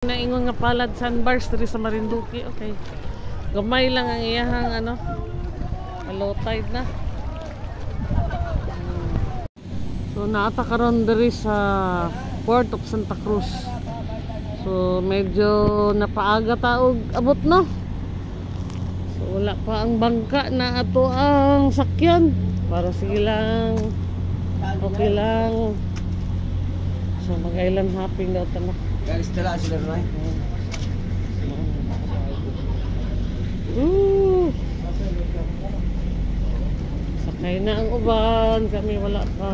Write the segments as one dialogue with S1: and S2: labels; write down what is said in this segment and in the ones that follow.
S1: Naingon nga palad sandbars diri sa Marinduque. Okay. Gamay lang ang iyahang ano. Low tide na. So naata karon diri sa Port of Santa Cruz. So medyo napaaga taog abot no. So wala pa ang bangka na ato ang sakyan para sige lang okay lang. So mag-island hopping daw tanok.
S2: Guys, tala sila rin.
S1: Sakay na ang uban, kami wala pa.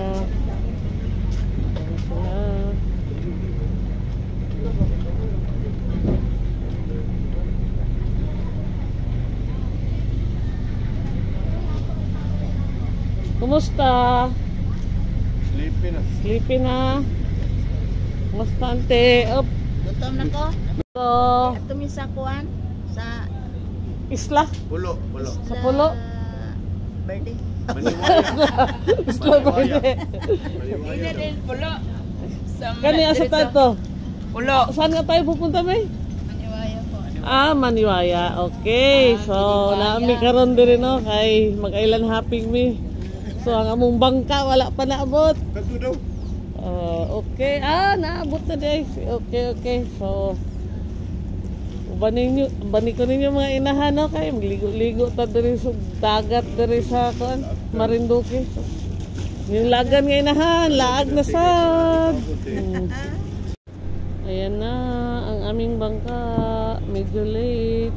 S1: Kumusta?
S2: Sleepy na.
S1: Sleepy na. Kumusta ante? Up.
S3: Gutom na ko.
S1: So,
S3: Ato mi sa kuan sa
S1: isla?
S2: Pulo.
S1: Sa pulo?
S3: Verde.
S1: Isla Verde.
S3: Ina din pulo.
S1: Kani asa tayo to?
S3: Pulo.
S1: Saan nga tayo pupunta may?
S3: Maniwaya po.
S1: Maniwaya. Okay. So, naami karon diri no kay mag-island hopping mi. So, ang among bangka wala pa naabot.
S2: Kato daw.
S1: Okay. Naabot na guys. Okay. So, bani ko ninyo mga inahan no kay magligo-ligo ta diri sa dagat diri sa Marinduque. Yung lagan nga inahan, laag na sad. Ayan na ang aming bangka. Medyo late.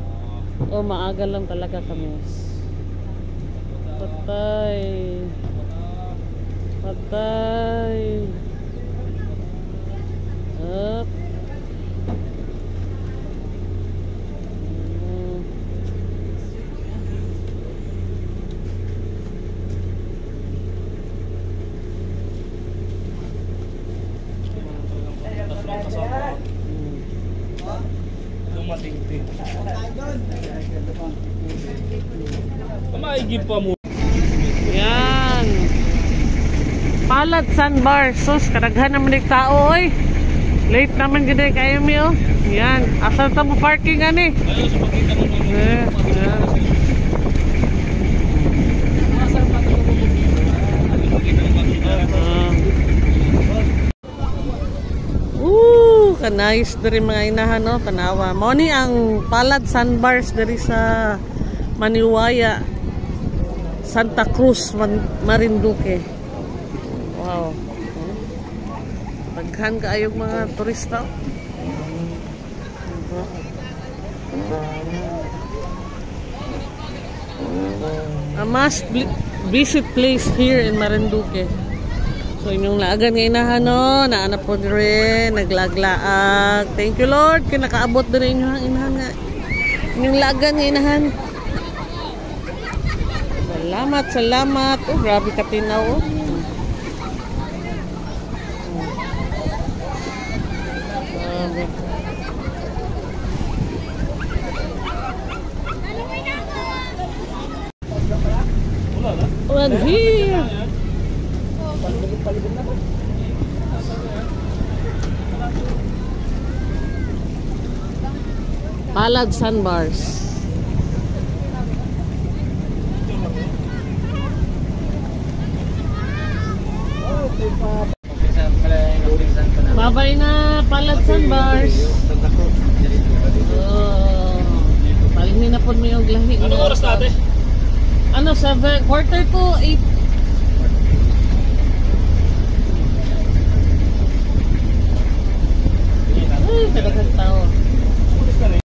S1: Maaga lang talaga kami. Patay. Up.
S2: Kumaigib pa mo.
S1: Yan. Palad sandbar. Sus, kadaghan naman ng tao oy. Late naman gid kayo mi oh. Yan. Asa ta mo parking ani?
S2: Ayo sa pagkita mo.
S1: Yan. Kanayos diri mga inahan no, tanawa. Mao ni ang palad sandbars diri sa Maniwaya, Santa Cruz, Marinduque. Wow. Daghan kaayog mga turista. A must visit place here in Marinduque. So inyong laagan nga inahan no, naanap po rin, naglaglaag. Thank you Lord, kinakaabot din inyong inahan nga. Inyong laagan nga inahan. Salamat. Oh, grabe ka tinaw oh. One here. Palad sandbars. Babay na palad sandbars. Palingin na po may og lahi.
S2: Ano oras natin?
S1: Ano, 7, quarter to 8.